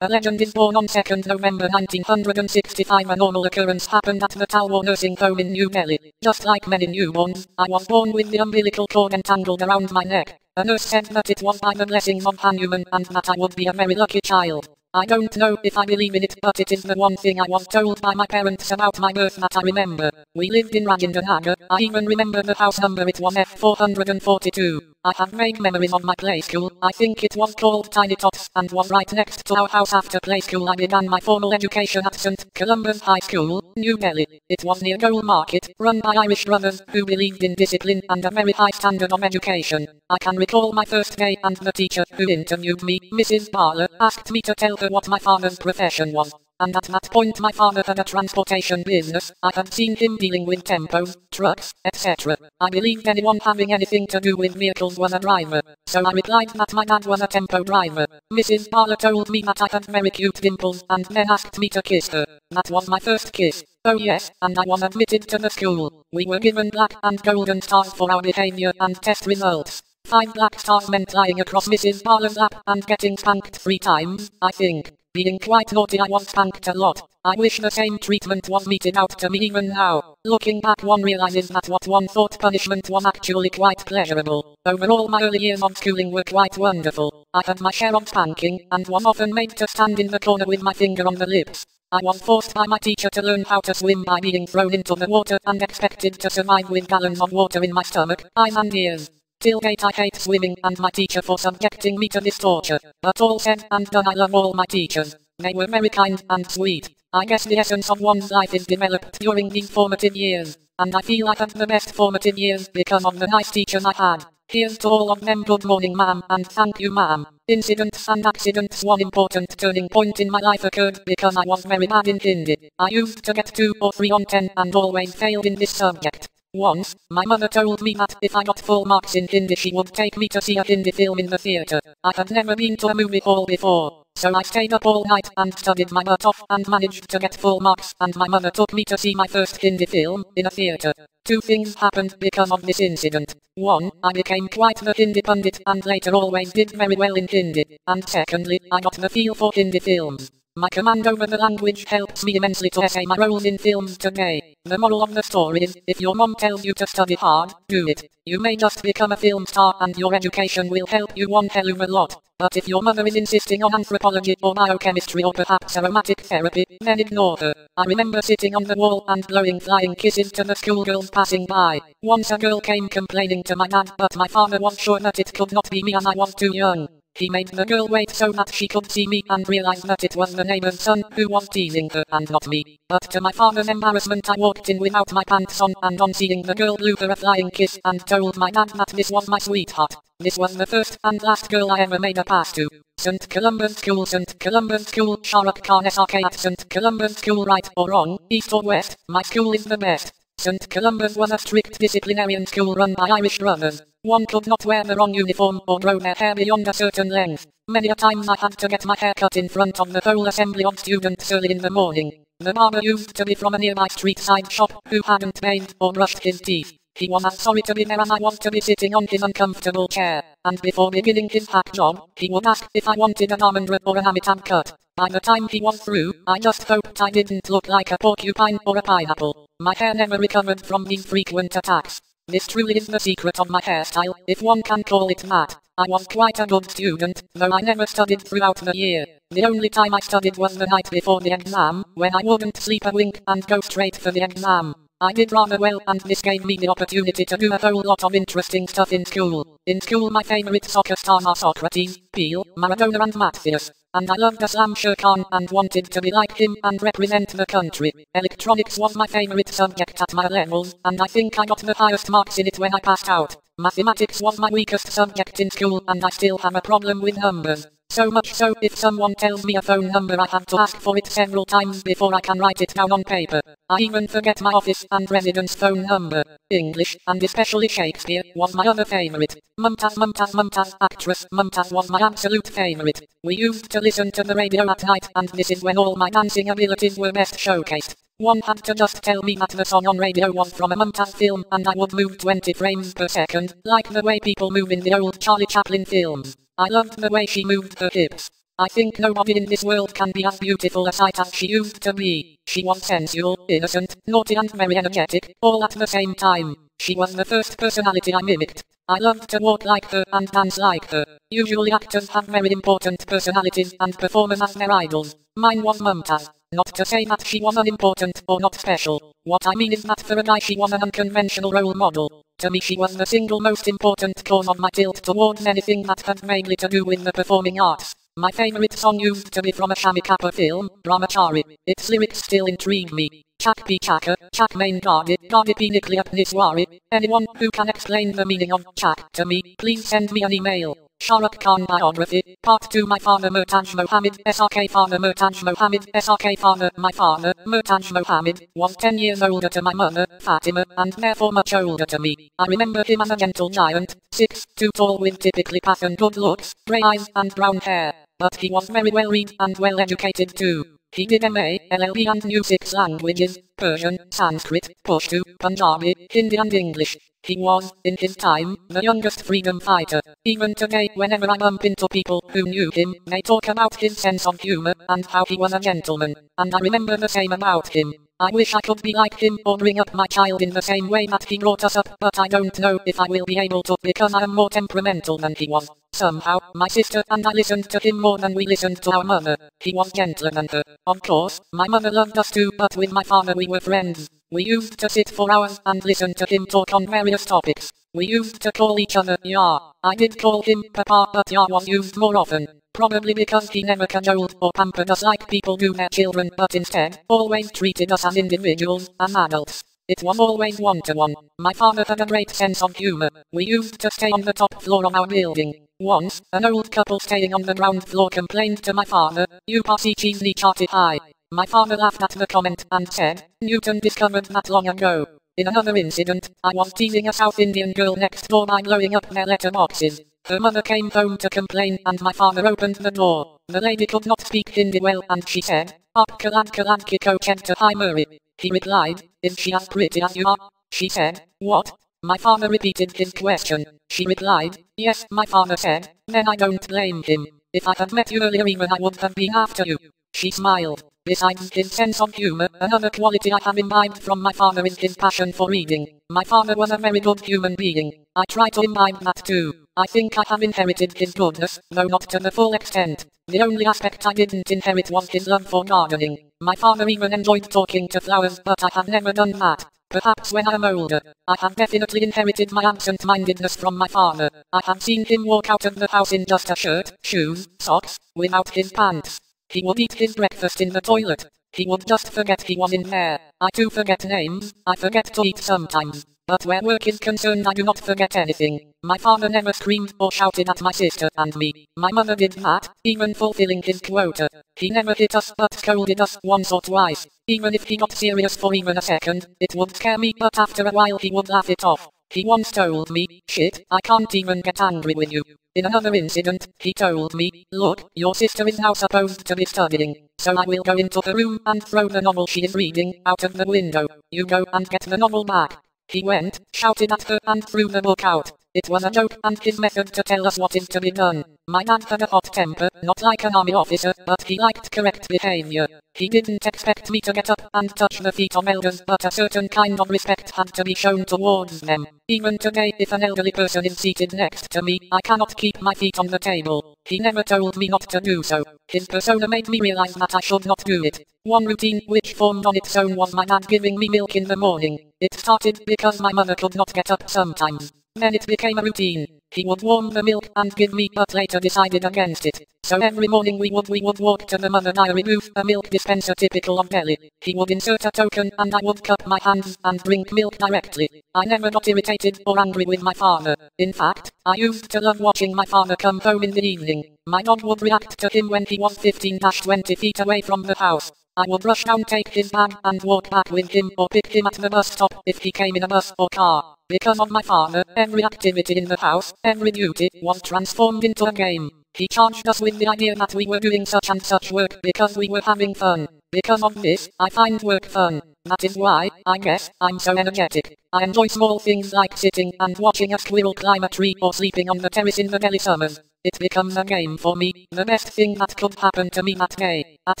A legend is born on 2nd November 1965. A normal occurrence happened at the Talwar nursing home in New Delhi. Just like many newborns, I was born with the umbilical cord entangled around my neck. A nurse said that it was by the blessings of Hanuman and that I would be a very lucky child. I don't know if I believe in it, but it is the one thing I was told by my parents about my birth that I remember. We lived in Rajendra. I even remember the house number, it was F442. I have vague memories of my play school. I think it was called Tiny Tots and was right next to our house. After play school I began my formal education at St. Columba's High School, New Delhi. It was near Gold Market, run by Irish brothers who believed in discipline and a very high standard of education. I can recall my first day and the teacher who interviewed me, Mrs. Barlow, asked me to tell her what my father's profession was. And at that point my father had a transportation business. I had seen him dealing with tempos, trucks, etc. I believed anyone having anything to do with vehicles was a driver, so I replied that my dad was a tempo driver. Mrs. Barlow told me that I had very cute dimples and then asked me to kiss her. That was my first kiss. Oh yes, and I was admitted to the school. We were given black and golden stars for our behavior and test results. 5 black stars meant lying across Mrs. Barlow's lap and getting spanked 3 times, I think. Being quite naughty I was spanked a lot. I wish the same treatment was meted out to me even now. Looking back one realizes that what one thought punishment was actually quite pleasurable. Overall my early years of schooling were quite wonderful. I had my share of spanking and was often made to stand in the corner with my finger on the lips. I was forced by my teacher to learn how to swim by being thrown into the water and expected to survive with gallons of water in my stomach, eyes and ears. Till date I hate swimming and my teacher for subjecting me to this torture. But all said and done I love all my teachers. They were very kind and sweet. I guess the essence of one's life is developed during these formative years. And I feel I had the best formative years because of the nice teachers I had. Here's to all of them. Good morning ma'am and thank you ma'am. Incidents and accidents. One important turning point in my life occurred because I was very bad in Hindi. I used to get 2 or 3 on 10 and always failed in this subject. Once, my mother told me that if I got full marks in Hindi she would take me to see a Hindi film in the theatre. I had never been to a movie hall before, so I stayed up all night and studied my butt off and managed to get full marks, and my mother took me to see my first Hindi film in a theatre. 2 things happened because of this incident. 1, I became quite the Hindi pundit and later always did very well in Hindi, and secondly, I got the feel for Hindi films. My command over the language helps me immensely to essay my roles in films today. The moral of the story is, if your mom tells you to study hard, do it. You may just become a film star and your education will help you one hell of a lot. But if your mother is insisting on anthropology or biochemistry or perhaps aromatic therapy, then ignore her. I remember sitting on the wall and blowing flying kisses to the schoolgirls passing by. Once a girl came complaining to my dad, but my father was sure that it could not be me and I was too young. He made the girl wait so that she could see me and realized that it was the neighbor's son who was teasing her and not me. But to my father's embarrassment I walked in without my pants on, and on seeing the girl blew her a flying kiss and told my dad that this was my sweetheart. This was the first and last girl I ever made a pass to. St. Columba's School, St. Columba's School, Shah Rukh Khan SRK at St. Columba's School. Right or wrong, east or west, my school is the best. St. Columba's was a strict disciplinarian school run by Irish brothers. One could not wear the wrong uniform or grow their hair beyond a certain length. Many a times I had to get my hair cut in front of the whole assembly of students early in the morning. The barber used to be from a nearby street side shop who hadn't bathed or brushed his teeth. He was as sorry to be there as I was to be sitting on his uncomfortable chair, and before beginning his hack job, he would ask if I wanted an almond rub or an amitab cut. By the time he was through, I just hoped I didn't look like a porcupine or a pineapple. My hair never recovered from these frequent attacks. This truly is the secret of my hairstyle, if one can call it that. I was quite a good student, though I never studied throughout the year. The only time I studied was the night before the exam, when I wouldn't sleep a wink and go straight for the exam. I did rather well, and this gave me the opportunity to do a whole lot of interesting stuff in school. In school my favorite soccer stars are Socrates, Peel, Maradona and Matthews. And I loved Aslam Shah Khan and wanted to be like him and represent the country. Electronics was my favorite subject at my levels, and I think I got the highest marks in it when I passed out. Mathematics was my weakest subject in school, and I still have a problem with numbers. So much so, if someone tells me a phone number I have to ask for it several times before I can write it down on paper. I even forget my office and residence phone number. English, and especially Shakespeare, was my other favorite. Mumtaz, actress Mumtaz was my absolute favorite. We used to listen to the radio at night, and this is when all my dancing abilities were best showcased. One had to just tell me that the song on radio was from a Mumtaz film, and I would move 20 frames per second, like the way people move in the old Charlie Chaplin films. I loved the way she moved her hips. I think nobody in this world can be as beautiful a sight as she used to be. She was sensual, innocent, naughty and very energetic, all at the same time. She was the first personality I mimicked. I loved to walk like her and dance like her. Usually actors have very important personalities and performers as their idols. Mine was Mumtaz. Not to say that she was unimportant or not special. What I mean is that for a guy she was an unconventional role model. To me she was the single most important cause of my tilt towards anything that had vaguely to do with the performing arts. My favorite song used to be from a Shami Kappa film, Brahmachari. Its lyrics still intrigue me. Chak pi chaka, chak main gadi pi nikli up niswari. Anyone who can explain the meaning of chak to me, please send me an email. Shah Rukh Khan biography, part 2. My father Murtaj Mohammed, SRK father Murtaj Mohammed, SRK father. My father, Murtaj Mohammed, was 10 years older to my mother, Fatima, and therefore much older to me. I remember him as a gentle giant, 6'2" tall with typically Pak and good looks, grey eyes and brown hair. But he was very well read and well educated too. He did MA, LLB and knew 6 languages, Persian, Sanskrit, Pashto, Punjabi, Hindi and English. He was, in his time, the youngest freedom fighter. Even today, whenever I bump into people who knew him, they talk about his sense of humor and how he was a gentleman. And I remember the same about him. I wish I could be like him or bring up my child in the same way that he brought us up, but I don't know if I will be able to because I am more temperamental than he was. Somehow, my sister and I listened to him more than we listened to our mother. He was gentler than her. Of course, my mother loved us too, but with my father we were friends. We used to sit for hours and listen to him talk on various topics. We used to call each other Ya. I did call him Papa, but Ya was used more often. Probably because he never cajoled or pampered us like people do their children, but instead, always treated us as individuals, as adults. It was always one-to-one. My father had a great sense of humor. We used to stay on the top floor of our building. Once, an old couple staying on the ground floor complained to my father, "You passy cheesy charty high." My father laughed at the comment and said, "Newton discovered that long ago." In another incident, I was teasing a South Indian girl next door by blowing up their letterboxes. Her mother came home to complain and my father opened the door. The lady could not speak Hindi well and she said, "Aapka ladka ki ko chenta hi Murray." He replied, "Is she as pretty as you are?" She said, "What?" My father repeated his question. She replied, "Yes." My father said, "Then I don't blame him. If I had met you earlier even I would have been after you." She smiled. Besides his sense of humor, another quality I have imbibed from my father is his passion for reading. My father was a very good human being. I try to imbibe that too. I think I have inherited his goodness, though not to the full extent. The only aspect I didn't inherit was his love for gardening. My father even enjoyed talking to flowers, but I have never done that. Perhaps when I am older, I have definitely inherited my absent-mindedness from my father. I have seen him walk out of the house in just a shirt, shoes, socks, without his pants. He would eat his breakfast in the toilet. He would just forget he was in there. I too forget names. I forget to eat sometimes. But where work is concerned I do not forget anything. My father never screamed or shouted at my sister and me. My mother did that, even fulfilling his quota. He never hit us but scolded us once or twice. Even if he got serious for even a second, it would scare me but after a while he would laugh it off. He once told me, "Shit, I can't even get angry with you." In another incident, he told me, "Look, your sister is now supposed to be studying, so I will go into her room and throw the novel she is reading out of the window. You go and get the novel back." He went, shouted at her and threw the book out. It was a joke and his method to tell us what is to be done. My dad had a hot temper, not like an army officer, but he liked correct behavior. He didn't expect me to get up and touch the feet of elders, but a certain kind of respect had to be shown towards them. Even today, if an elderly person is seated next to me, I cannot keep my feet on the table. He never told me not to do so. His persona made me realize that I should not do it. One routine which formed on its own was my dad giving me milk in the morning. It started because my mother could not get up sometimes. Then it became a routine. He would warm the milk and give me, but later decided against it. So every morning we would walk to the mother dairy booth, a milk dispenser typical of Delhi. He would insert a token and I would cup my hands and drink milk directly. I never got irritated or angry with my father. In fact, I used to love watching my father come home in the evening. My dog would react to him when he was 15-20 feet away from the house. I would rush down, take his bag, and walk back with him or pick him at the bus stop if he came in a bus or car. Because of my father, every activity in the house, every duty, was transformed into a game. He charged us with the idea that we were doing such and such work because we were having fun. Because of this, I find work fun. That is why, I guess, I'm so energetic. I enjoy small things like sitting and watching a squirrel climb a tree or sleeping on the terrace in the Delhi summers. It becomes a game for me, the best thing that could happen to me that day. At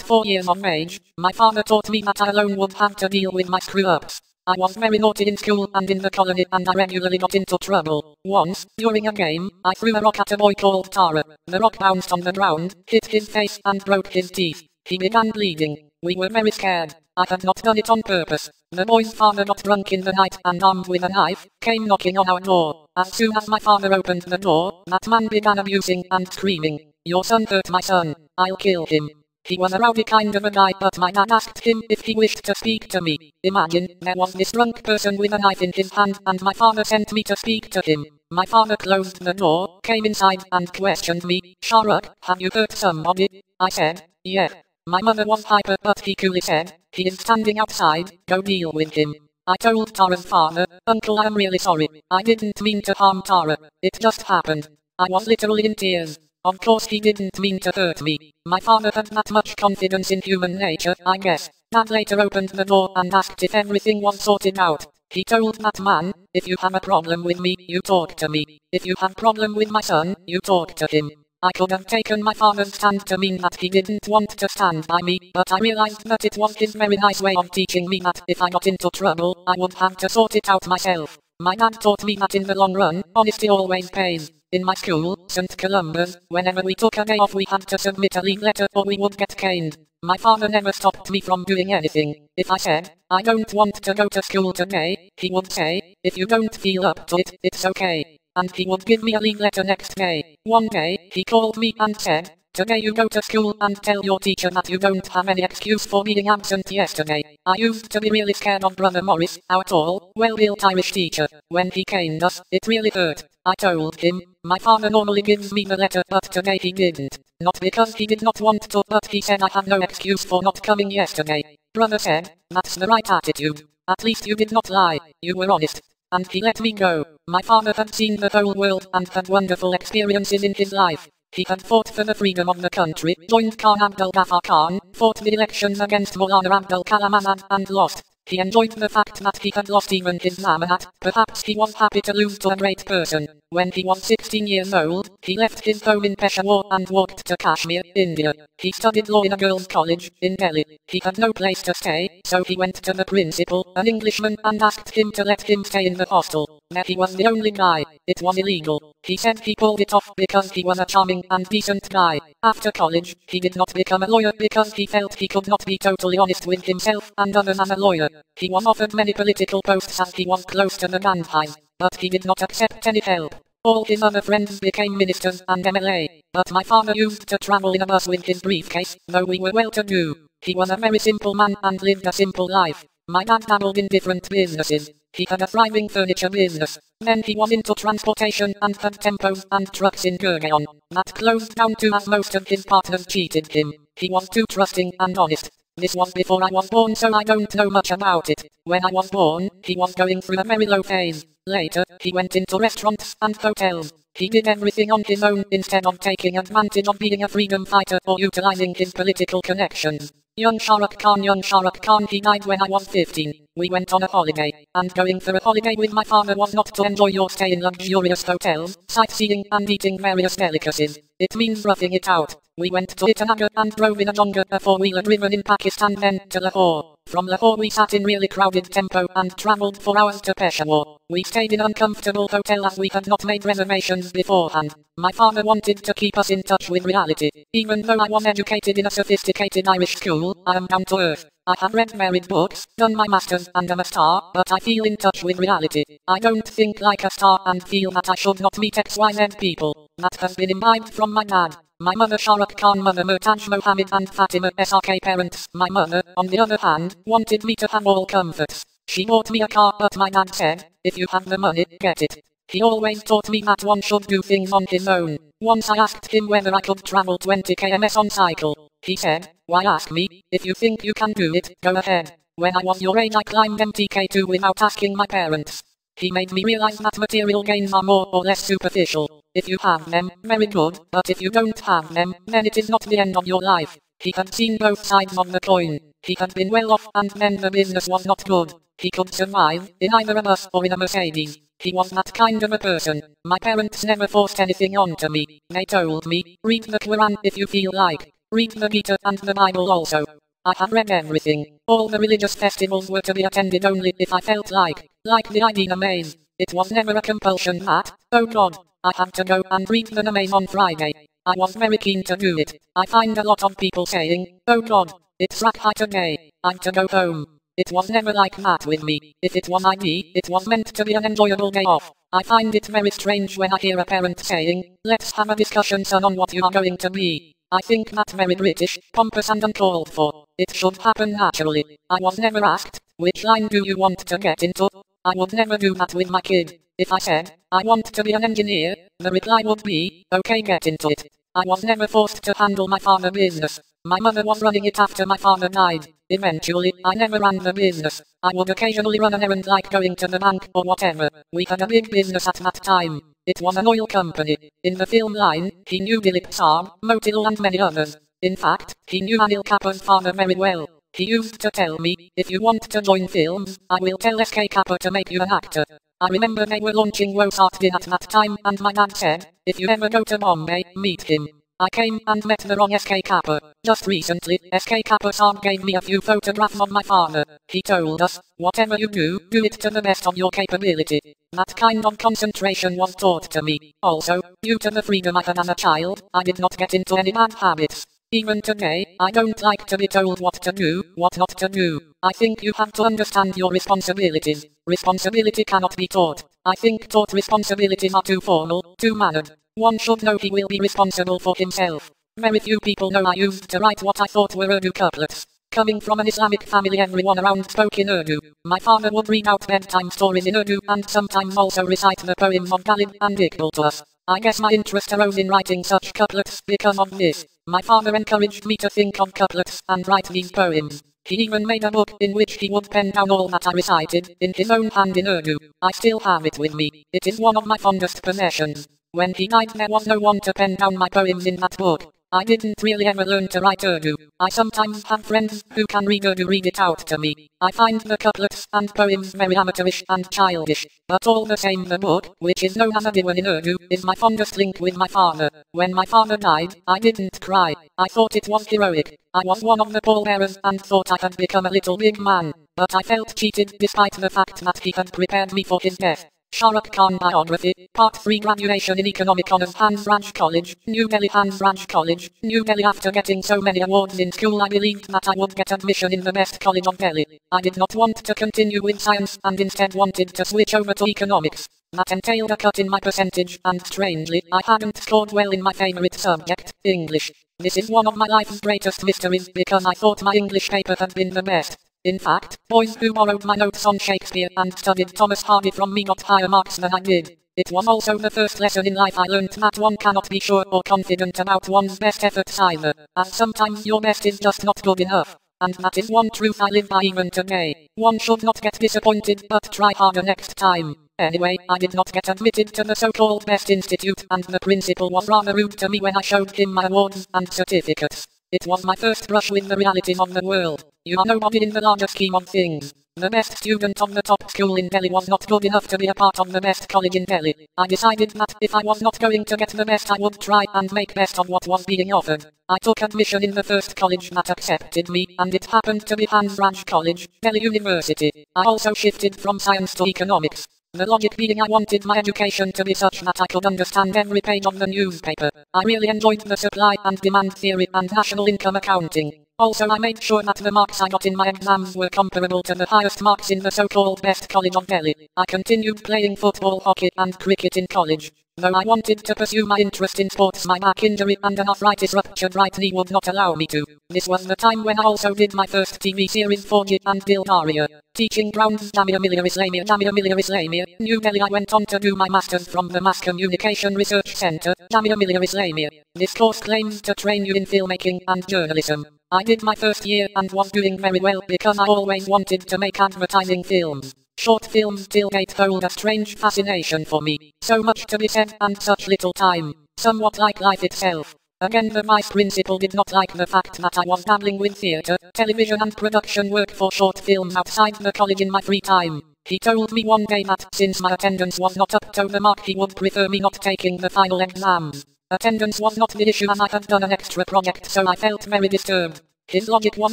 4 years of age, my father taught me that I alone would have to deal with my screw-ups. I was very naughty in school and in the colony, and I regularly got into trouble. Once, during a game, I threw a rock at a boy called Tara. The rock bounced on the ground, hit his face and broke his teeth. He began bleeding. We were very scared. I had not done it on purpose. The boy's father got drunk in the night and, armed with a knife, came knocking on our door. As soon as my father opened the door, that man began abusing and screaming, "Your son hurt my son. I'll kill him." He was a rowdy kind of a guy, but my dad asked him if he wished to speak to me. Imagine, there was this drunk person with a knife in his hand, and my father sent me to speak to him. My father closed the door, came inside, and questioned me. "Shah, Rukh, have you hurt somebody?" I said, "Yeah." My mother was hyper, but he coolly said, "He is standing outside, go deal with him." I told Tara's father, "Uncle, I am really sorry. I didn't mean to harm Tara. It just happened." I was literally in tears. Of course he didn't mean to hurt me. My father had that much confidence in human nature, I guess. Dad later opened the door and asked if everything was sorted out. He told that man, "If you have a problem with me, you talk to me. If you have problem with my son, you talk to him." I could have taken my father's stand to mean that he didn't want to stand by me, but I realized that it was his very nice way of teaching me that if I got into trouble, I would have to sort it out myself. My dad taught me that in the long run, honesty always pays. In my school, St. Columba's, whenever we took a day off we had to submit a leave letter or we would get caned. My father never stopped me from doing anything. If I said, "I don't want to go to school today," he would say, "If you don't feel up to it, it's okay." And he would give me a leave letter next day. One day, he called me and said, "Today you go to school and tell your teacher that you don't have any excuse for being absent yesterday." I used to be really scared of Brother Morris, our tall, well-built Irish teacher. When he caned us, it really hurt. I told him, "My father normally gives me the letter, but today he didn't. Not because he did not want to, but he said I had no excuse for not coming yesterday." Brother said, "That's the right attitude. At least you did not lie, you were honest." And he let me go. My father had seen the whole world and had wonderful experiences in his life. He had fought for the freedom of the country, joined Khan Abdul Ghaffar Khan, fought the elections against Maulana Abdul Kalam Azad, and lost. He enjoyed the fact that he had lost even his Zamaat. Perhaps he was happy to lose to a great person. When he was 16 years old, he left his home in Peshawar and walked to Kashmir, India. He studied law in a girls' college in Delhi. He had no place to stay, so he went to the principal, an Englishman, and asked him to let him stay in the hostel. There he was the only guy. It was illegal. He said he pulled it off because he was a charming and decent guy. After college, he did not become a lawyer because he felt he could not be totally honest with himself and others as a lawyer. He was offered many political posts as he was close to the Gandhis, but he did not accept any help. All his other friends became ministers and MLA, but my father used to travel in a bus with his briefcase, though we were well-to-do. He was a very simple man and lived a simple life. My dad dabbled in different businesses. He had a thriving furniture business. Then he was into transportation and had tempos and trucks in Gurgaon. That closed down too as most of his partners cheated him. He was too trusting and honest. This was before I was born, so I don't know much about it. When I was born, he was going through a very low phase. Later, he went into restaurants and hotels. He did everything on his own instead of taking advantage of being a freedom fighter or utilizing his political connections. Young Shah Rukh Khan, he died when I was 15. We went on a holiday, and going for a holiday with my father was not to enjoy your stay in luxurious hotels, sightseeing and eating various delicacies. It means roughing it out. We went to Itanagar and drove in a Jonga, a four-wheeler driven in Pakistan, then to Lahore. From Lahore we sat in really crowded tempo and travelled for hours to Peshawar. We stayed in an uncomfortable hotel as we had not made reservations beforehand. My father wanted to keep us in touch with reality. Even though I was educated in a sophisticated Irish school, I am down to earth. I have read varied books, done my masters and am a star, but I feel in touch with reality. I don't think like a star and feel that I should not meet XYZ people. That has been imbibed from my dad. My mother Shah Rukh Khan, mother Murtaj Mohammed and Fatima SRK parents. My mother, on the other hand, wanted me to have all comforts. She bought me a car, but my dad said, "If you have the money, get it." He always taught me that one should do things on his own. Once I asked him whether I could travel 20 km on cycle. He said, "Why ask me? If you think you can do it, go ahead." When I was your age I climbed MTK2 without asking my parents. He made me realize that material gains are more or less superficial. If you have them, very good, but if you don't have them, then it is not the end of your life. He had seen both sides of the coin. He had been well off and then the business was not good. He could survive, in either a bus or in a Mercedes. He was that kind of a person. My parents never forced anything onto me. They told me, read the Quran if you feel like. Read the Gita and the Bible also. I have read everything. All the religious festivals were to be attended only if I felt like the Eid Namaze. It was never a compulsion that, oh God, I had to go and read the Namaze on Friday. I was very keen to do it. I find a lot of people saying, oh God, it's Rukh today, I'm to go home. It was never like that with me. If it was Eid, it was meant to be an enjoyable day off. I find it very strange when I hear a parent saying, let's have a discussion son on what you are going to be. I think that's very British, pompous and uncalled for. It should happen naturally. I was never asked, which line do you want to get into? I would never do that with my kid. If I said, I want to be an engineer, the reply would be, okay, get into it. I was never forced to handle my father's business. My mother was running it after my father died. Eventually, I never ran the business. I would occasionally run an errand like going to the bank or whatever. We had a big business at that time. It was an oil company. In the film line, he knew Dilip Shah, Motilal and many others. In fact, he knew Anil Kapoor's father very well. He used to tell me, if you want to join films, I will tell SK Kapoor to make you an actor. I remember they were launching Wosart Din at that time and my dad said, if you ever go to Bombay, meet him. I came and met the wrong SK Kapoor. Just recently, SK Kapoor Sir gave me a few photographs of my father. He told us, whatever you do, do it to the best of your capability. That kind of concentration was taught to me. Also, due to the freedom I had as a child, I did not get into any bad habits. Even today, I don't like to be told what to do, what not to do. I think you have to understand your responsibilities. Responsibility cannot be taught. I think taught responsibilities are too formal, too mannered. One should know he will be responsible for himself. Very few people know I used to write what I thought were Urdu couplets. Coming from an Islamic family, everyone around spoke in Urdu. My father would read out bedtime stories in Urdu and sometimes also recite the poems of Ghalib and Iqbal to us. I guess my interest arose in writing such couplets because of this. My father encouraged me to think of couplets and write these poems. He even made a book in which he would pen down all that I recited in his own hand in Urdu. I still have it with me. It is one of my fondest possessions. When he died there was no one to pen down my poems in that book. I didn't really ever learn to write Urdu. I sometimes have friends who can read Urdu read it out to me. I find the couplets and poems very amateurish and childish. But all the same the book, which is known as a diwan in Urdu, is my fondest link with my father. When my father died, I didn't cry. I thought it was heroic. I was one of the pallbearers and thought I had become a little big man. But I felt cheated despite the fact that he had prepared me for his death. Shah Rukh biography, Part 3 Graduation in Economic Honours Hansraj College, New Delhi Hansraj College, New Delhi. After getting so many awards in school I believed that I would get admission in the best college of Delhi. I did not want to continue with science and instead wanted to switch over to economics. That entailed a cut in my percentage and strangely I hadn't scored well in my favourite subject, English. This is one of my life's greatest mysteries because I thought my English paper had been the best. In fact, boys who borrowed my notes on Shakespeare and studied Thomas Hardy from me got higher marks than I did. It was also the first lesson in life I learnt that one cannot be sure or confident about one's best efforts either, as sometimes your best is just not good enough. And that is one truth I live by even today. One should not get disappointed but try harder next time. Anyway, I did not get admitted to the so-called best institute and the principal was rather rude to me when I showed him my awards and certificates. It was my first brush with the realities of the world. You are nobody in the larger scheme of things. The best student of the top school in Delhi was not good enough to be a part of the best college in Delhi. I decided that if I was not going to get the best I would try and make best of what was being offered. I took admission in the first college that accepted me and it happened to be Hansraj College, Delhi University. I also shifted from science to economics. The logic being I wanted my education to be such that I could understand every page of the newspaper. I really enjoyed the supply and demand theory and national income accounting. Also I made sure that the marks I got in my exams were comparable to the highest marks in the so-called best college of Delhi. I continued playing football, hockey and cricket in college. Though I wanted to pursue my interest in sports, my back injury and an arthritis ruptured right knee would not allow me to. This was the time when I also did my first TV series Forgy and Dildaria. Teaching grounds Jamia Millia Islamia, New Delhi. I went on to do my masters from the Mass Communication Research Centre, Jamia Millia Islamia. This course claims to train you in filmmaking and journalism. I did my first year and was doing very well because I always wanted to make advertising films. Short films till date hold a strange fascination for me. So much to be said and such little time. Somewhat like life itself. Again the vice principal did not like the fact that I was dabbling with theatre, television and production work for short films outside the college in my free time. He told me one day that since my attendance was not up to the mark, he would prefer me not taking the final exams. Attendance was not the issue, and I had done an extra project, so I felt very disturbed. His logic was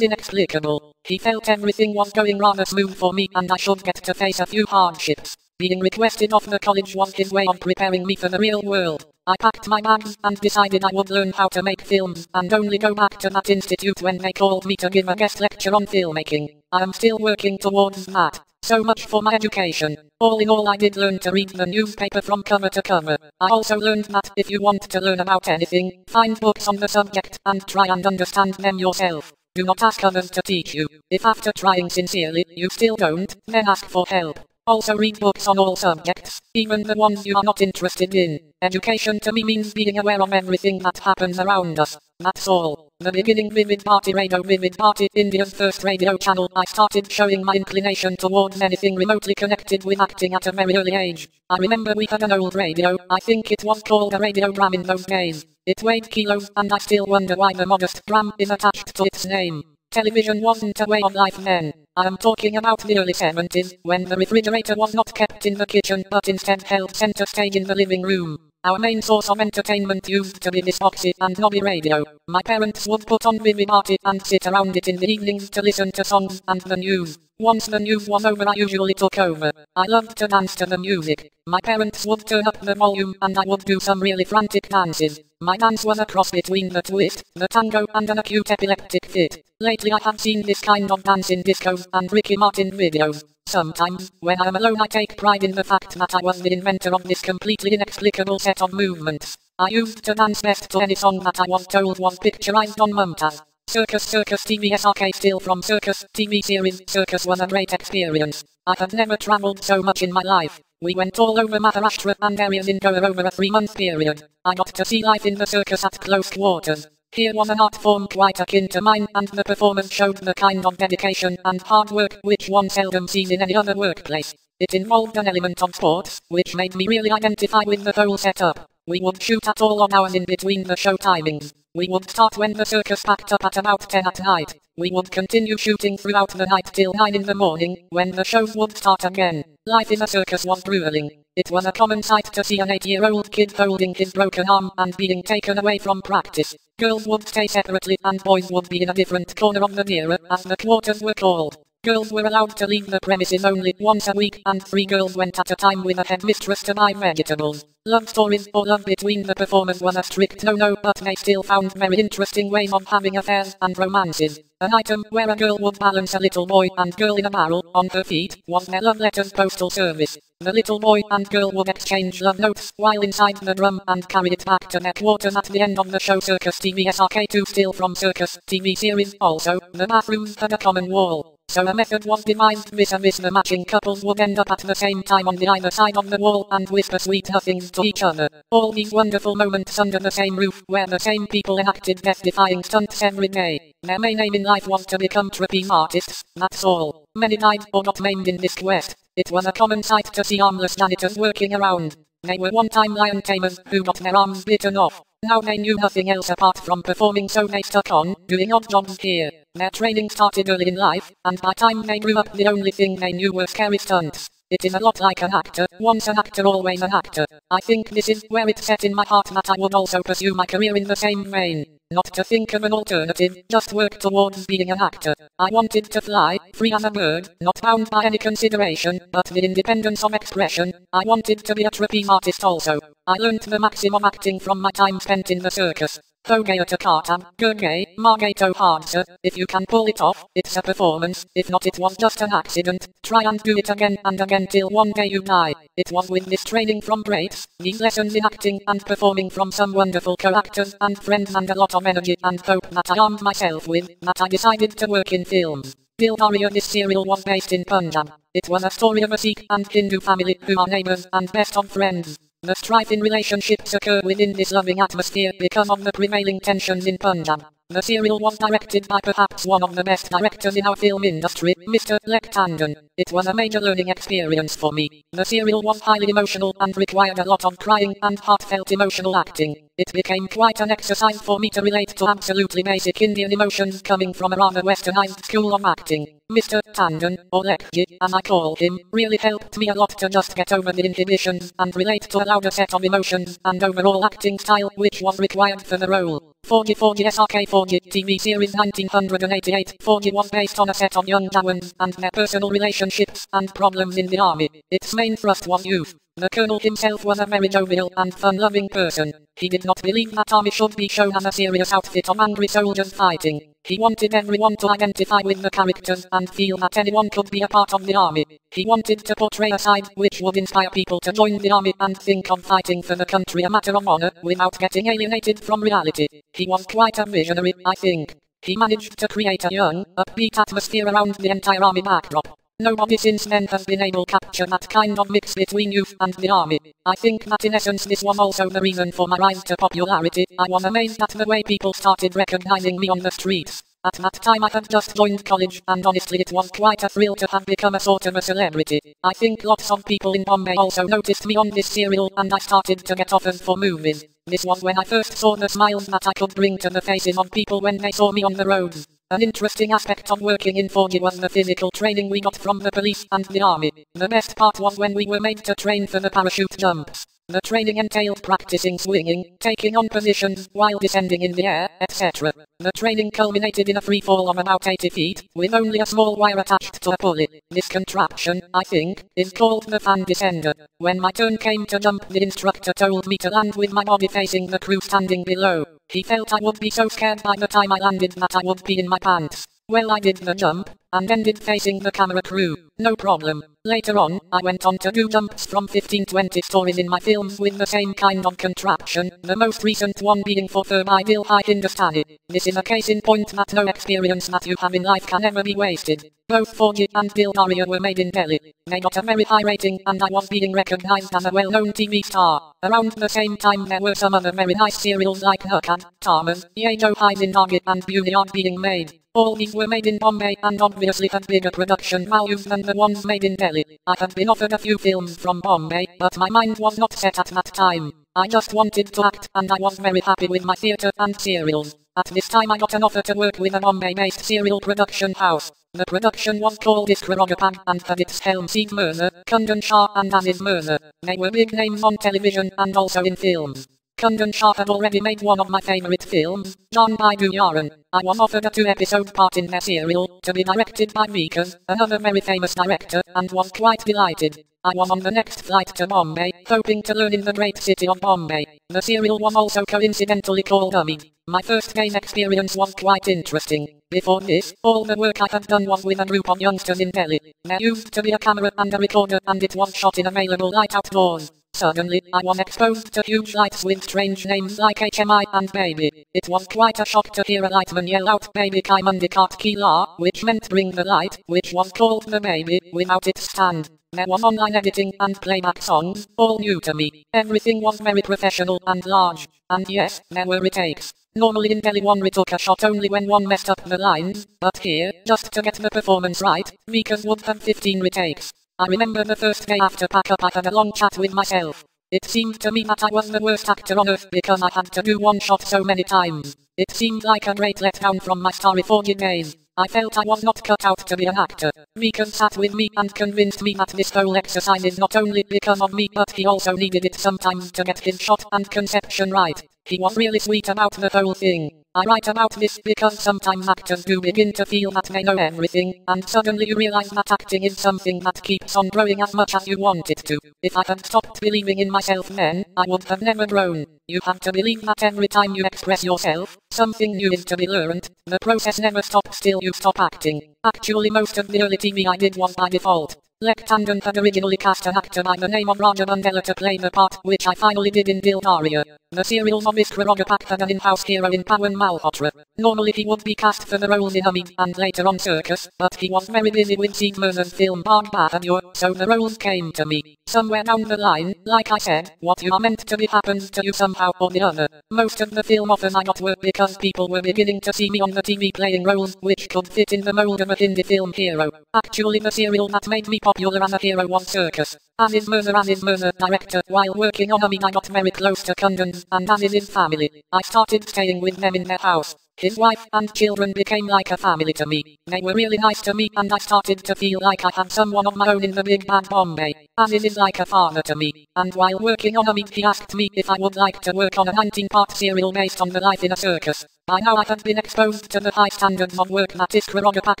inexplicable. He felt everything was going rather smooth for me and I should get to face a few hardships. Being requested off the college was his way of preparing me for the real world. I packed my bags and decided I would learn how to make films and only go back to that institute when they called me to give a guest lecture on filmmaking. I am still working towards that. So much for my education. All in all, I did learn to read the newspaper from cover to cover. I also learned that if you want to learn about anything, find books on the subject and try and understand them yourself. Do not ask others to teach you. If after trying sincerely, you still don't, then ask for help. Also read books on all subjects, even the ones you are not interested in. Education to me means being aware of everything that happens around us. That's all. The beginning Vivid Party Radio. Vivid Party, India's first radio channel. I started showing my inclination towards anything remotely connected with acting at a very early age. I remember we had an old radio, I think it was called a radiogram in those days. It weighed kilos and I still wonder why the modest gram is attached to its name. Television wasn't a way of life then. I am talking about the early 70s, when the refrigerator was not kept in the kitchen but instead held center stage in the living room. Our main source of entertainment used to be this boxy and knobby radio. My parents would put on Vivid Party and sit around it in the evenings to listen to songs and the news. Once the news was over, I usually took over. I loved to dance to the music. My parents would turn up the volume and I would do some really frantic dances. My dance was a cross between the twist, the tango and an acute epileptic fit. Lately I have seen this kind of dance in discos and Ricky Martin videos. Sometimes, when I am alone, I take pride in the fact that I was the inventor of this completely inexplicable set of movements. I used to dance best to any song that I was told was picturized on Mumtaz. Circus TVSRK, still from Circus TV series. Circus was a great experience. I had never traveled so much in my life. We went all over Maharashtra and areas in Goa over a 3-month period. I got to see life in the circus at close quarters. Here was an art form quite akin to mine, and the performers showed the kind of dedication and hard work which one seldom sees in any other workplace. It involved an element of sports, which made me really identify with the whole setup. We would shoot at all odd hours in between the show timings. We would start when the circus packed up at about 10 at night. We would continue shooting throughout the night till 9 in the morning, when the shows would start again. Life in a circus was grueling. It was a common sight to see an 8-year-old kid holding his broken arm and being taken away from practice. Girls would stay separately and boys would be in a different corner of the dera, as the quarters were called. Girls were allowed to leave the premises only once a week, and 3 girls went at a time with a headmistress to buy vegetables. Love stories or love between the performers was a strict no-no, but they still found very interesting ways of having affairs and romances. An item where a girl would balance a little boy and girl in a barrel on her feet was their love letters postal service. The little boy and girl would exchange love notes while inside the drum and carry it back to their quarters at the end of the show. Circus TVSRK2, still from Circus TV series. Also, the bathrooms had a common wall. So a method was devised vis-a-vis the matching couples would end up at the same time on the either side of the wall and whisper sweet nothings to each other. All these wonderful moments under the same roof where the same people enacted death-defying stunts every day. Their main aim in life was to become trapeze artists, that's all. Many died or got maimed in this quest. It was a common sight to see armless janitors working around. They were one-time lion tamers who got their arms bitten off. Now they knew nothing else apart from performing, so they stuck on, doing odd jobs here. Their training started early in life, and by time they grew up the only thing they knew were scary stunts. It is a lot like an actor, once an actor always an actor. I think this is where it set in my heart that I would also pursue my career in the same vein. Not to think of an alternative, just work towards being an actor. I wanted to fly, free as a bird, not bound by any consideration, but the independence of expression. I wanted to be a trapeze artist also. I learnt the maximum acting from my time spent in the circus. Hogayata Kata, Gurgay, Margato Hardsa. If you can pull it off, it's a performance. If not, it was just an accident. Try and do it again and again till one day you die. It was with this training from greats, these lessons in acting and performing from some wonderful co-actors and friends and a lot of energy and hope that I armed myself with, that I decided to work in films. Dilbariya, this serial was based in Punjab. It was a story of a Sikh and Hindu family who are neighbors and best of friends. The strife in relationships occur within this loving atmosphere because of the prevailing tensions in Punjab. The serial was directed by perhaps one of the best directors in our film industry, Mr. Lek Tandon. It was a major learning experience for me. The serial was highly emotional and required a lot of crying and heartfelt emotional acting. It became quite an exercise for me to relate to absolutely basic Indian emotions coming from a rather westernized school of acting. Mr. Tandon, or Lekji, as I call him, really helped me a lot to just get over the inhibitions and relate to a louder set of emotions and overall acting style which was required for the role. 40 SRK 40 TV series 1988. 40 was based on a set of young Jawans and their personal relationships and problems in the army. Its main thrust was youth. The colonel himself was a very jovial and fun-loving person. He did not believe that army should be shown as a serious outfit of angry soldiers fighting. He wanted everyone to identify with the characters and feel that anyone could be a part of the army. He wanted to portray a side which would inspire people to join the army and think of fighting for the country a matter of honor without getting alienated from reality. He was quite a visionary, I think. He managed to create a young, upbeat atmosphere around the entire army backdrop. Nobody since then has been able to capture that kind of mix between youth and the army. I think that in essence this was also the reason for my rise to popularity. I was amazed at the way people started recognizing me on the streets. At that time I had just joined college and honestly it was quite a thrill to have become a sort of a celebrity. I think lots of people in Bombay also noticed me on this serial and I started to get offers for movies. This was when I first saw the smiles that I could bring to the faces of people when they saw me on the roads. An interesting aspect of working in 4G was the physical training we got from the police and the army. The best part was when we were made to train for the parachute jumps. The training entailed practicing swinging, taking on positions while descending in the air, etc. The training culminated in a free fall of about 80 feet, with only a small wire attached to a pulley. This contraption, I think, is called the fan descender. When my turn came to jump, the instructor told me to land with my body facing the crew standing below. He felt I would be so scared by the time I landed that I would pee in my pants. Well, I did the jump, and ended facing the camera crew. No problem. Later on, I went on to do jumps from 15-20 stories in my films with the same kind of contraption, the most recent one being for Third Ideal High Hindustani. This is a case in point that no experience that you have in life can ever be wasted. Both 4G and Dildaria were made in Delhi. They got a very high rating and I was being recognized as a well-known TV star. Around the same time there were some other very nice serials like Nukkad, Tamas, Ye Jo Hai Zindagi and Bunyad being made. All these were made in Bombay and obviously had bigger production values than the ones made in Delhi. I had been offered a few films from Bombay, but my mind was not set at that time. I just wanted to act and I was very happy with my theatre and serials. At this time I got an offer to work with a Bombay-based serial production house. The production was called Iskrarogapag and had its helm Seed Mirza, Kundan Shah and Aziz Mirza. They were big names on television and also in films. Kundan Shah had already made one of my favorite films, Jaan Bhai Yaran. I was offered a 2-episode part in their serial, to be directed by Vikas, another very famous director, and was quite delighted. I was on the next flight to Bombay, hoping to learn in the great city of Bombay. The serial was also coincidentally called Umid. My first day's experience was quite interesting. Before this, all the work I had done was with a group of youngsters in Delhi. There used to be a camera and a recorder and it was shot in available light outdoors. Suddenly, I was exposed to huge lights with strange names like HMI and Baby. It was quite a shock to hear a lightman yell out Baby Kai Mundikat Ki La, which meant bring the light, which was called the Baby, without its stand. There was online editing and playback songs, all new to me. Everything was very professional and large. And yes, there were retakes. Normally in Delhi one retook a shot only when one messed up the lines, but here, just to get the performance right, Vikas would have 15 retakes. I remember the first day after pack-up I had a long chat with myself. It seemed to me that I was the worst actor on earth because I had to do one shot so many times. It seemed like a great letdown from my starry 40 days. I felt I was not cut out to be an actor. Vikas sat with me and convinced me that this whole exercise is not only because of me but he also needed it sometimes to get his shot and conception right. He was really sweet about the whole thing. I write about this because sometimes actors do begin to feel that they know everything, and suddenly you realize that acting is something that keeps on growing as much as you want it to. If I had stopped believing in myself then, I would have never grown. You have to believe that every time you express yourself, something new is to be learned. The process never stops till you stop acting. Actually most of the early TV I did was by default. Lek Tandon had originally cast an actor by the name of Raja Bundela to play the part, which I finally did in Dildaria. The serials of Mr. Rogapak had an in-house hero in Pawan Malhotra. Normally he would be cast for the roles in Umid and later on Circus, but he was very busy with Sid Merz's film Bag Bahadur, so the roles came to me. Somewhere down the line, like I said, what you are meant to be happens to you somehow or the other. Most of the film offers I got were because people were beginning to see me on the TV playing roles which could fit in the mold of a Hindi film hero. Actually the serial that made me popular as a hero was Circus. Aziz Mirza, director. While working on Umid I got very close to Kundans and Aziz's family. I started staying with them in their house. His wife and children became like a family to me. They were really nice to me and I started to feel like I had someone of my own in the big bad Bombay. Aziz is like a father to me. And while working on Umid he asked me if I would like to work on a 19-part serial based on the life in a circus. By now I had been exposed to the high standards of work that Mr. Rogapak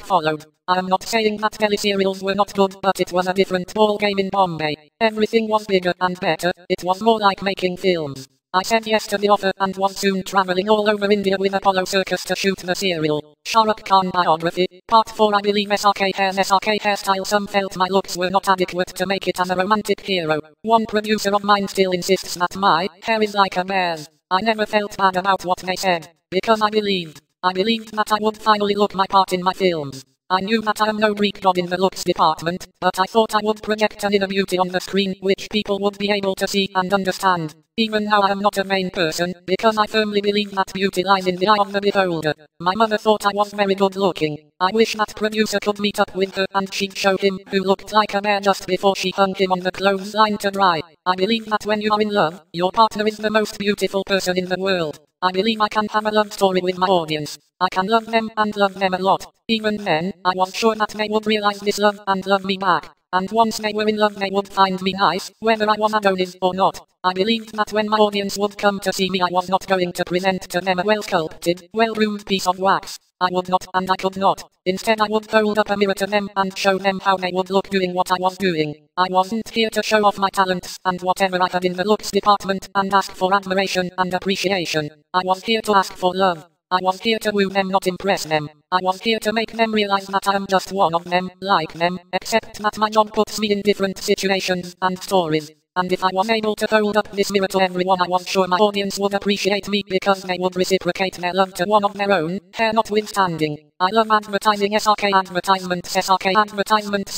followed. I am not saying that teleserials were not good, but it was a different ball game in Bombay. Everything was bigger and better, it was more like making films. I said yes to the offer and was soon travelling all over India with Apollo Circus to shoot the serial. Shah Rukh Khan biography, part 4 I believe SRK hairstyle. Some felt my looks were not adequate to make it as a romantic hero. One producer of mine still insists that my hair is like a bear's. I never felt bad about what they said, because I believed that I would finally look my part in my films. I knew that I am no Greek god in the looks department, but I thought I would project an inner beauty on the screen which people would be able to see and understand. Even now I am not a vain person, because I firmly believe that beauty lies in the eye of the beholder. My mother thought I was very good looking. I wish that producer could meet up with her and she'd show him who looked like a bear just before she hung him on the clothesline to dry. I believe that when you are in love, your partner is the most beautiful person in the world. I believe I can have a love story with my audience. I can love them and love them a lot. Even then, I was sure that they would realize this love and love me back. And once they were in love they would find me nice, whether I was Adonis or not. I believed that when my audience would come to see me I was not going to present to them a well-sculpted, well-groomed piece of wax. I would not and I could not. Instead I would hold up a mirror to them and show them how they would look doing what I was doing. I wasn't here to show off my talents and whatever I had in the looks department and ask for admiration and appreciation. I was here to ask for love. I was here to woo them, not impress them. I was here to make them realize that I am just one of them, like them, except that my job puts me in different situations and stories. And if I was able to hold up this mirror to everyone I was sure my audience would appreciate me because they would reciprocate their love to one of their own, hair notwithstanding. I love advertising. SRK advertisements.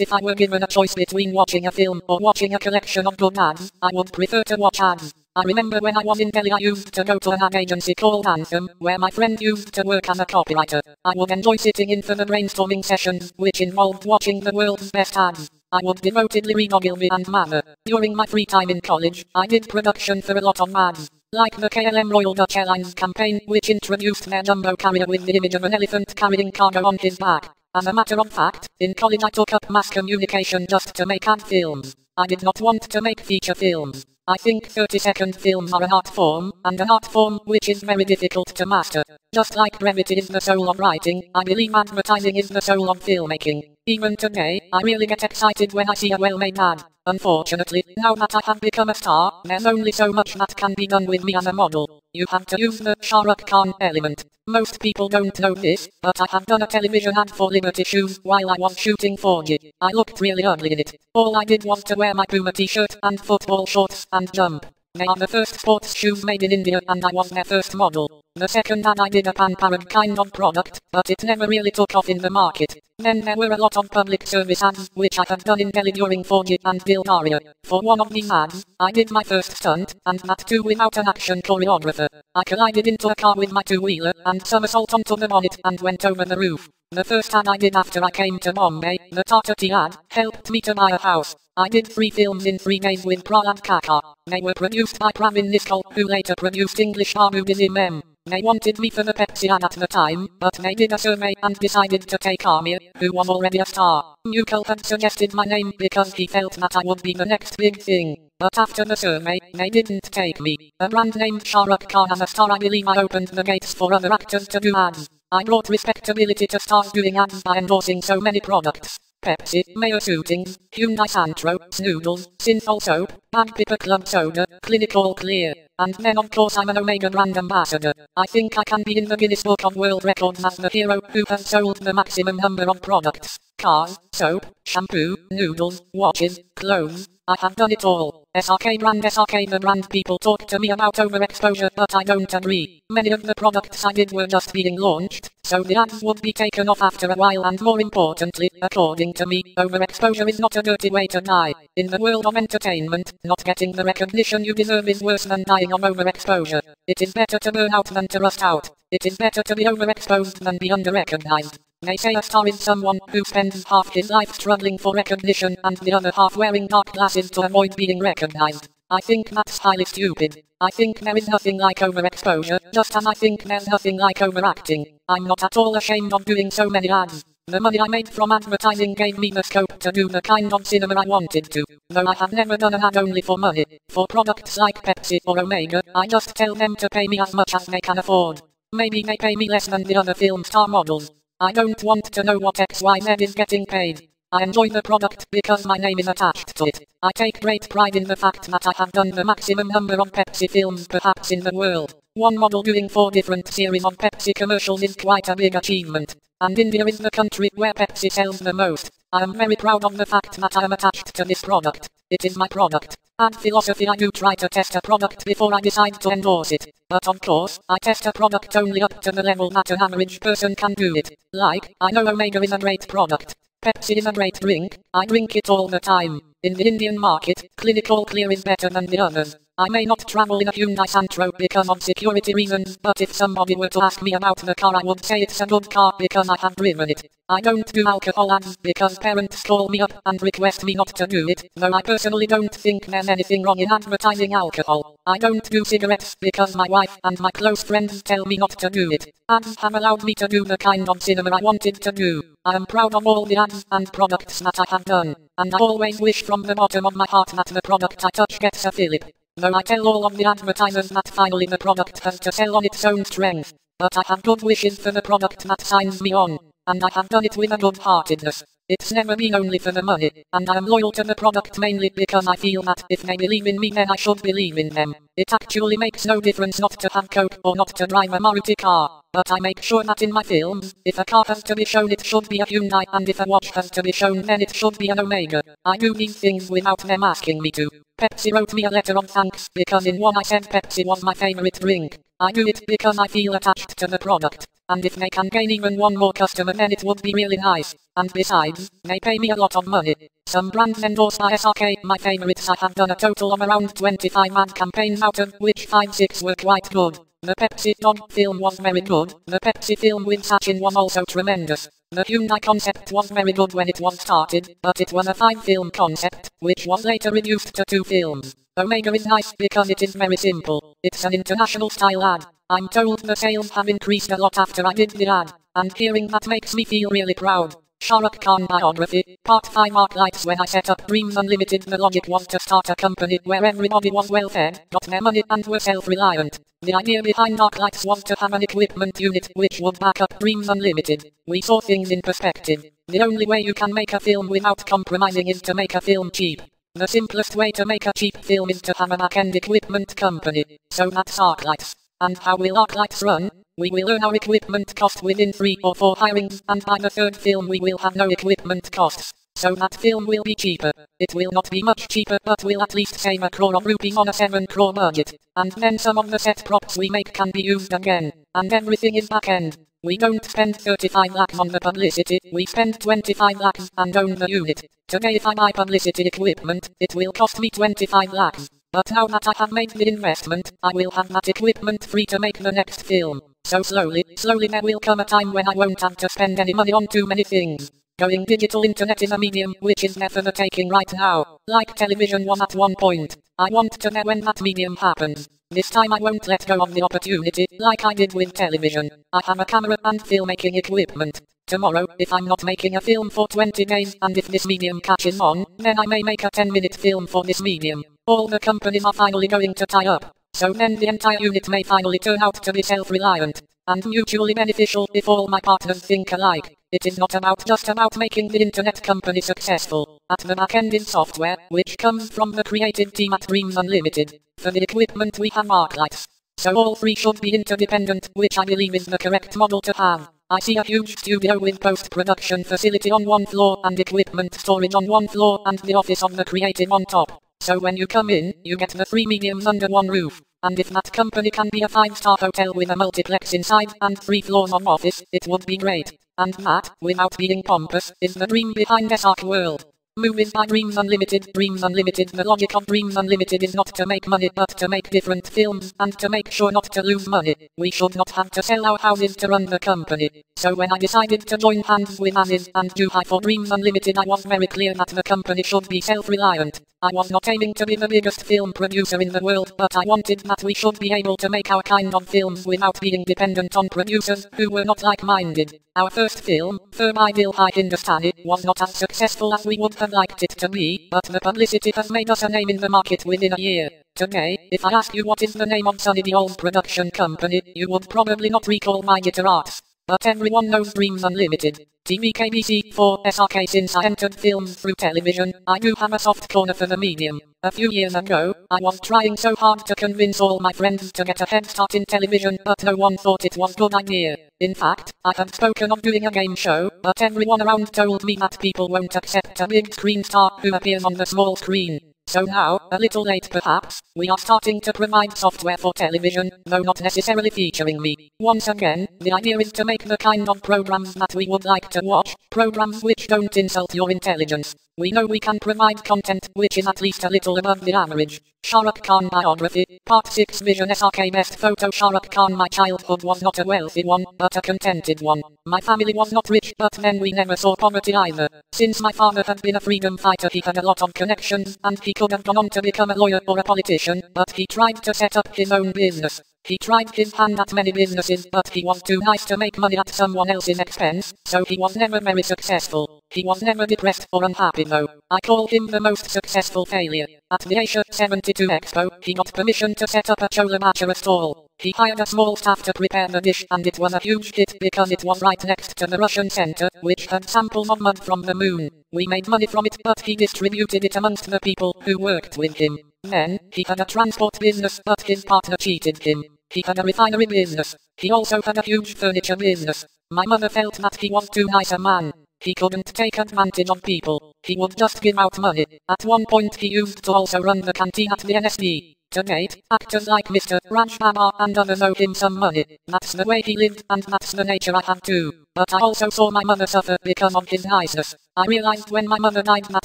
If I were given a choice between watching a film or watching a collection of good ads, I would prefer to watch ads. I remember when I was in Delhi I used to go to an ad agency called Anthem, where my friend used to work as a copywriter. I would enjoy sitting in for the brainstorming sessions, which involved watching the world's best ads. I would devotedly read Ogilvy and Mather. During my free time in college, I did production for a lot of ads. Like the KLM Royal Dutch Airlines campaign, which introduced their jumbo carrier with the image of an elephant carrying cargo on his back. As a matter of fact, in college I took up mass communication just to make ad films. I did not want to make feature films. I think 30-second films are an art form, and an art form which is very difficult to master. Just like brevity is the soul of writing, I believe advertising is the soul of filmmaking. Even today, I really get excited when I see a well-made ad. Unfortunately, now that I have become a star, there's only so much that can be done with me as a model. You have to use the Shah Rukh Khan element. Most people don't know this, but I have done a television ad for Liberty Shoes while I was shooting 4G. I looked really ugly in it. All I did was to wear my Puma t-shirt and football shorts and jump. They are the first sports shoes made in India and I was their first model. The second ad I did a pan-parad kind of product, but it never really took off in the market. Then there were a lot of public service ads, which I had done in Delhi during 4G and Dildaria. For one of these ads, I did my first stunt, and that too without an action choreographer. I collided into a car with my two-wheeler and somersault onto the bonnet and went over the roof. The first ad I did after I came to Bombay, the Tata Tea ad, helped me to buy a house. I did 3 films in 3 days with Prahlad Kaka. They were produced by Pravin Niskal, who later produced English Babu M. They wanted me for the Pepsi ad at the time, but they did a survey and decided to take Amir, who was already a star. Mukul had suggested my name because he felt that I would be the next big thing. But after the survey, they didn't take me. A brand named Shah Rukh Khan as a star, I believe I opened the gates for other actors to do ads. I brought respectability to stars doing ads by endorsing so many products. Pepsi, Mayo Suitings, Hyundai Santro, Snoodles, Synthol Soap, Bag Pipper Club Soda, Clinic All Clear. And then of course I'm an Omega brand ambassador. I think I can be in the Guinness Book of World Records as the hero who has sold the maximum number of products. cars, soap, shampoo, noodles, watches, clothes. I have done it all. SRK brand, SRK the brand. People talk to me about overexposure, but I don't agree. Many of the products I did were just being launched, so the ads would be taken off after a while, and more importantly, according to me, overexposure is not a dirty way to die. In the world of entertainment, not getting the recognition you deserve is worse than dying of overexposure. It is better to burn out than to rust out. It is better to be overexposed than be underrecognized. They say a star is someone who spends half his life struggling for recognition and the other half wearing dark glasses to avoid being recognized. I think that's highly stupid. I think there is nothing like overexposure, just as I think there's nothing like overacting. I'm not at all ashamed of doing so many ads. The money I made from advertising gave me the scope to do the kind of cinema I wanted to. Though I have never done an ad only for money. For products like Pepsi or Omega, I just tell them to pay me as much as they can afford. Maybe they pay me less than the other film star models. I don't want to know what XYZ is getting paid. I enjoy the product because my name is attached to it. I take great pride in the fact that I have done the maximum number of Pepsi films perhaps in the world. One model doing 4 different series of Pepsi commercials is quite a big achievement. And India is the country where Pepsi sells the most. I am very proud of the fact that I am attached to this product. It is my product. Ad philosophy: I do try to test a product before I decide to endorse it. But of course, I test a product only up to the level that an average person can do it. Like, I know Omega is a great product. Pepsi is a great drink. I drink it all the time. In the Indian market, Clinical Clear is better than the others. I may not travel in a Hyundai Santro because of security reasons, but if somebody were to ask me about the car, I would say it's a good car because I have driven it. I don't do alcohol ads because parents call me up and request me not to do it, though I personally don't think there's anything wrong in advertising alcohol. I don't do cigarettes because my wife and my close friends tell me not to do it. Ads have allowed me to do the kind of cinema I wanted to do. I am proud of all the ads and products that I have done, and I always wish from the bottom of my heart that the product I touch gets a fillip. Though I tell all of the advertisers that finally the product has to sell on its own strength. But I have good wishes for the product that signs me on. And I have done it with a good-heartedness. It's never been only for the money, and I am loyal to the product mainly because I feel that if they believe in me then I should believe in them. It actually makes no difference not to have Coke or not to drive a Maruti car. But I make sure that in my films, if a car has to be shown it should be a Hyundai, and if a watch has to be shown then it should be an Omega. I do these things without them asking me to. Pepsi wrote me a letter of thanks because in one I said Pepsi was my favorite drink. I do it because I feel attached to the product. And if they can gain even one more customer then it would be really nice. And besides, they pay me a lot of money. Some brands endorse my SRK, my favorites. I have done a total of around 25 ad campaigns out of which 5-6 were quite good. The Pepsi dog film was very good. The Pepsi film with Sachin was also tremendous. The Hyundai concept was very good when it was started, but it was a 5-film concept, which was later reduced to 2 films. Omega is nice because it is very simple. It's an international style ad. I'm told the sales have increased a lot after I did the ad, and hearing that makes me feel really proud. Shah Rukh biography, part 5 Arc Lights. When I set up Dreams Unlimited, the logic was to start a company where everybody was well fed, got their money and were self-reliant. The idea behind Arc Lights was to have an equipment unit which would back up Dreams Unlimited. We saw things in perspective. The only way you can make a film without compromising is to make a film cheap. The simplest way to make a cheap film is to have a back-end equipment company. So that's Arc Lights. And how will Arc Lights run? We will earn our equipment cost within 3 or 4 hirings, and by the 3rd film we will have no equipment costs. So that film will be cheaper. It will not be much cheaper, but will at least save a crore of rupees on a 7 crore budget. And then some of the set props we make can be used again. And everything is back-end. We don't spend 35 lakhs on the publicity, we spend 25 lakhs and own the unit. Today if I buy publicity equipment, it will cost me 25 lakhs. But now that I have made the investment, I will have that equipment free to make the next film. So slowly there will come a time when I won't have to spend any money on too many things. Going digital internet is a medium which is there for the taking right now, like television was at one point. I want to know when that medium happens. This time I won't let go of the opportunity, like I did with television. I have a camera and filmmaking equipment. Tomorrow, if I'm not making a film for 20 days and if this medium catches on, then I may make a 10-minute film for this medium. All the companies are finally going to tie up. So then the entire unit may finally turn out to be self-reliant and mutually beneficial if all my partners think alike. It is not just about making the internet company successful. At the back end in software, which comes from the creative team at Dreams Unlimited. For the equipment we have Arc Lights. So all 3 should be interdependent, which I believe is the correct model to have. I see a huge studio with post-production facility on one floor and equipment storage on one floor and the office of the creative on top. So when you come in, you get the three mediums under one roof. And if that company can be a 5-star hotel with a multiplex inside and 3 floors of office, it would be great. And that, without being pompous, is the dream behind SRK World. Movies by Dreams Unlimited. Dreams Unlimited. The logic of Dreams Unlimited is not to make money but to make different films and to make sure not to lose money. We should not have to sell our houses to run the company. So when I decided to join hands with Aziz and Juhai for Dreams Unlimited, I was very clear that the company should be self-reliant. I was not aiming to be the biggest film producer in the world, but I wanted that we should be able to make our kind of films without being dependent on producers who were not like-minded. Our first film, Fir by Dil Hai Hindustani, was not as successful as we would have liked it to be, but the publicity has made us a name in the market within a year. Today, if I ask you what is the name of Sunny Deol's production company, you would probably not recall My Guitar Arts. But everyone knows Dreams Unlimited. TV KBC for SRK. Since I entered films through television, I do have a soft corner for the medium. A few years ago, I was trying so hard to convince all my friends to get a head start in television, but no one thought it was a good idea. In fact, I had spoken of doing a game show, but everyone around told me that people won't accept a big screen star who appears on the small screen. So now, a little late perhaps, we are starting to provide software for television, though not necessarily featuring me. Once again, the idea is to make the kind of programs that we would like to watch, programs which don't insult your intelligence. We know we can provide content which is at least a little above the average. Shah Rukh Khan biography, Part 6 Vision SRK best photo. Shah Rukh Khan. My childhood was not a wealthy one, but a contented one. My family was not rich, but then we never saw poverty either. Since my father had been a freedom fighter, he had a lot of connections, and he could have gone on to become a lawyer or a politician, but he tried to set up his own business. He tried his hand at many businesses, but he was too nice to make money at someone else's expense, so he was never very successful. He was never depressed or unhappy though. I call him the most successful failure. At the Asia 72 Expo, he got permission to set up a chola bhatura stall. He hired a small staff to prepare the dish, and it was a huge hit because it was right next to the Russian center, which had samples of mud from the moon. We made money from it, but he distributed it amongst the people who worked with him. Then, he had a transport business, but his partner cheated him. He had a refinery business. He also had a huge furniture business. My mother felt that he was too nice a man. He couldn't take advantage of people. He would just give out money. At one point he used to also run the canteen at the NSD. To date, actors like Mr. Raj Babar and others owe him some money. That's the way he lived, and that's the nature I have too. But I also saw my mother suffer because of his niceness. I realized when my mother died that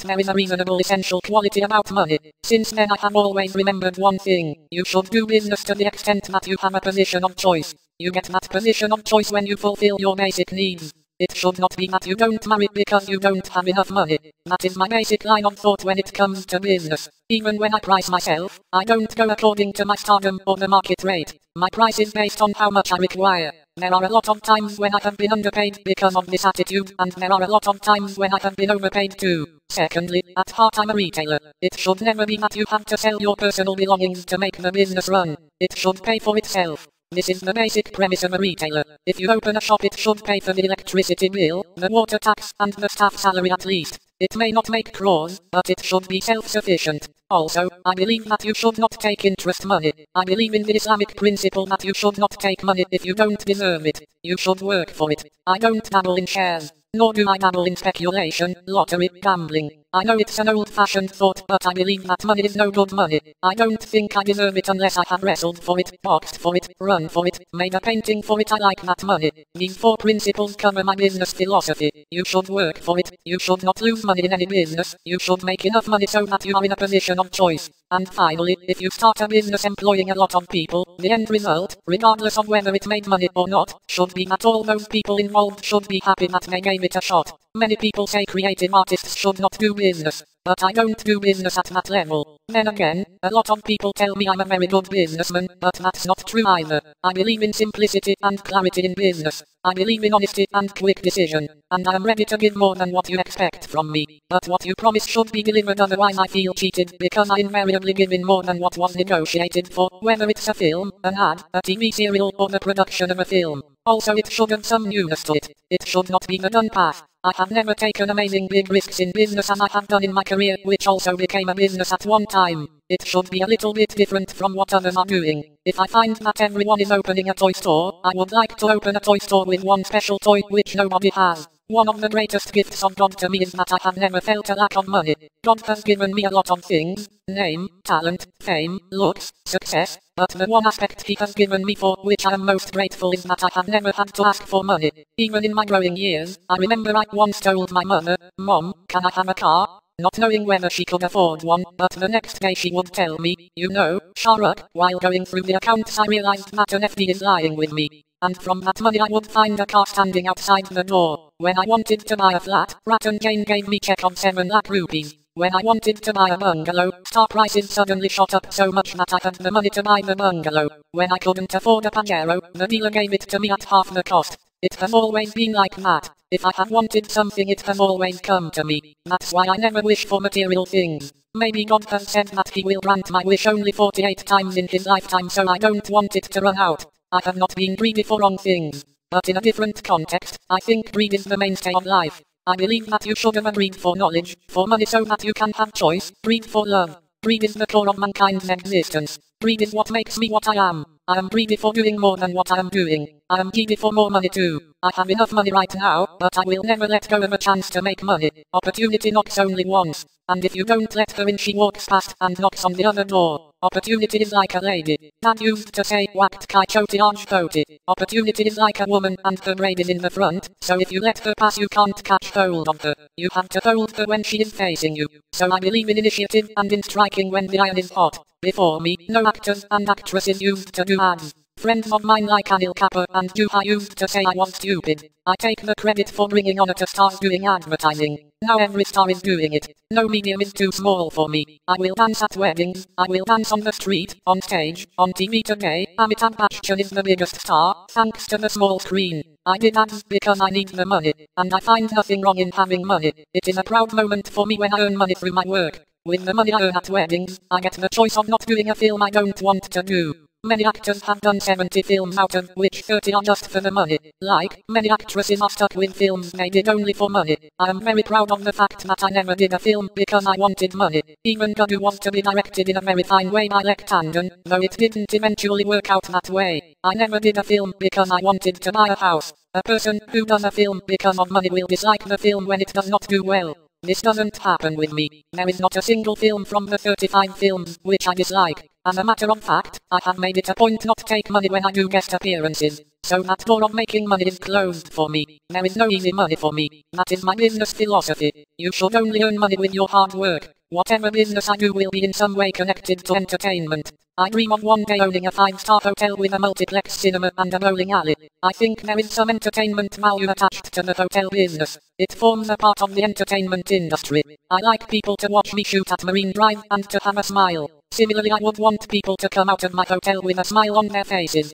there is a reasonable essential quality about money. Since then I have always remembered one thing. You should do business to the extent that you have a position of choice. You get that position of choice when you fulfill your basic needs. It should not be that you don't marry because you don't have enough money. That is my basic line of thought when it comes to business. Even when I price myself, I don't go according to my stardom or the market rate. My price is based on how much I require. There are a lot of times when I have been underpaid because of this attitude, and there are a lot of times when I have been overpaid too. Secondly, at heart I'm a retailer. It should never be that you have to sell your personal belongings to make the business run. It should pay for itself. This is the basic premise of a retailer. If you open a shop, it should pay for the electricity bill, the water tax, and the staff salary at least. It may not make crores, but it should be self-sufficient. Also, I believe that you should not take interest money. I believe in the Islamic principle that you should not take money if you don't deserve it. You should work for it. I don't dabble in shares. Nor do I dabble in speculation, lottery, gambling. I know it's an old-fashioned thought, but I believe that money is no good money. I don't think I deserve it unless I have wrestled for it, boxed for it, run for it, made a painting for it. I like that money. These 4 principles cover my business philosophy. You should work for it. You should not lose money in any business. You should make enough money so that you are in a position of choice. And finally, if you start a business employing a lot of people, the end result, regardless of whether it made money or not, should be that all those people involved should be happy that they gave it a shot. Many people say creative artists should not do business, but I don't do business at that level. Then again, a lot of people tell me I'm a very good businessman, but that's not true either. I believe in simplicity and clarity in business. I believe in honesty and quick decision, and I am ready to give more than what you expect from me. But what you promise should be delivered, otherwise I feel cheated because I invariably give in more than what was negotiated for, whether it's a film, an ad, a TV serial, or the production of a film. Also, it should have some newness to it. It should not be the done path. I have never taken amazing big risks in business, as I have done in my career, which also became a business at one time. it should be a little bit different from what others are doing. If I find that everyone is opening a toy store, I would like to open a toy store with one special toy which nobody has. One of the greatest gifts of God to me is that I have never felt a lack of money. God has given me a lot of things: name, talent, fame, looks, success, but the one aspect he has given me for which I am most grateful is that I have never had to ask for money. Even in my growing years, I remember I once told my mother, "Mom, can I have a car?" Not knowing whether she could afford one, but the next day she would tell me, "You know, Shah Rukh." While going through the accounts I realized that an FD is lying with me. And from that money I would find a car standing outside the door. When I wanted to buy a flat, Rat and Jane gave me check of 7 lakh rupees. When I wanted to buy a bungalow, stock prices suddenly shot up so much that I had the money to buy the bungalow. When I couldn't afford a Pajero, the dealer gave it to me at half the cost. It has always been like that. If I have wanted something, it has always come to me. That's why I never wish for material things. Maybe God has said that he will grant my wish only 48 times in his lifetime, so I don't want it to run out. I have not been greedy for wrong things. But in a different context, I think greed is the mainstay of life. I believe that you should have greed for knowledge, for money so that you can have choice, greed for love. Greed is the core of mankind's existence. Greed is what makes me what I am. I am greedy for doing more than what I am doing. I am greedy for more money too. I have enough money right now, but I will never let go of a chance to make money. Opportunity knocks only once. And if you don't let her in, she walks past and knocks on the other door. Opportunity is like a lady. Dad used to say, "Waqt ki choti aaj khoti." Opportunity is like a woman and her braid is in the front, so if you let her pass you can't catch hold of her. You have to hold her when she is facing you. So I believe in initiative and in striking when the iron is hot. Before me, no actors and actresses used to do ads. Friends of mine like Anil Kapoor and Juha used to say I was stupid. I take the credit for bringing honor to stars doing advertising. Now every star is doing it. No medium is too small for me. I will dance at weddings. I will dance on the street, on stage, on TV today. Amitabh Bachchan is the biggest star, thanks to the small screen. I did ads because I need the money, and I find nothing wrong in having money. It is a proud moment for me when I earn money through my work. With the money I earn at weddings, I get the choice of not doing a film I don't want to do. Many actors have done 70 films out of which 30 are just for the money. Like, many actresses are stuck with films they did only for money. I am very proud of the fact that I never did a film because I wanted money. Even Gadu was to be directed in a very fine way by Lek Tandon, though it didn't eventually work out that way. I never did a film because I wanted to buy a house. A person who does a film because of money will dislike the film when it does not do well. This doesn't happen with me. There is not a single film from the 35 films which I dislike. As a matter of fact, I have made it a point not to take money when I do guest appearances. So that door of making money is closed for me. There is no easy money for me. That is my business philosophy. You should only earn money with your hard work. Whatever business I do will be in some way connected to entertainment. I dream of one day owning a 5-star hotel with a multiplex cinema and a bowling alley. I think there is some entertainment value attached to the hotel business. It forms a part of the entertainment industry. I like people to watch me shoot at Marine Drive and to have a smile. Similarly, I would want people to come out of my hotel with a smile on their faces.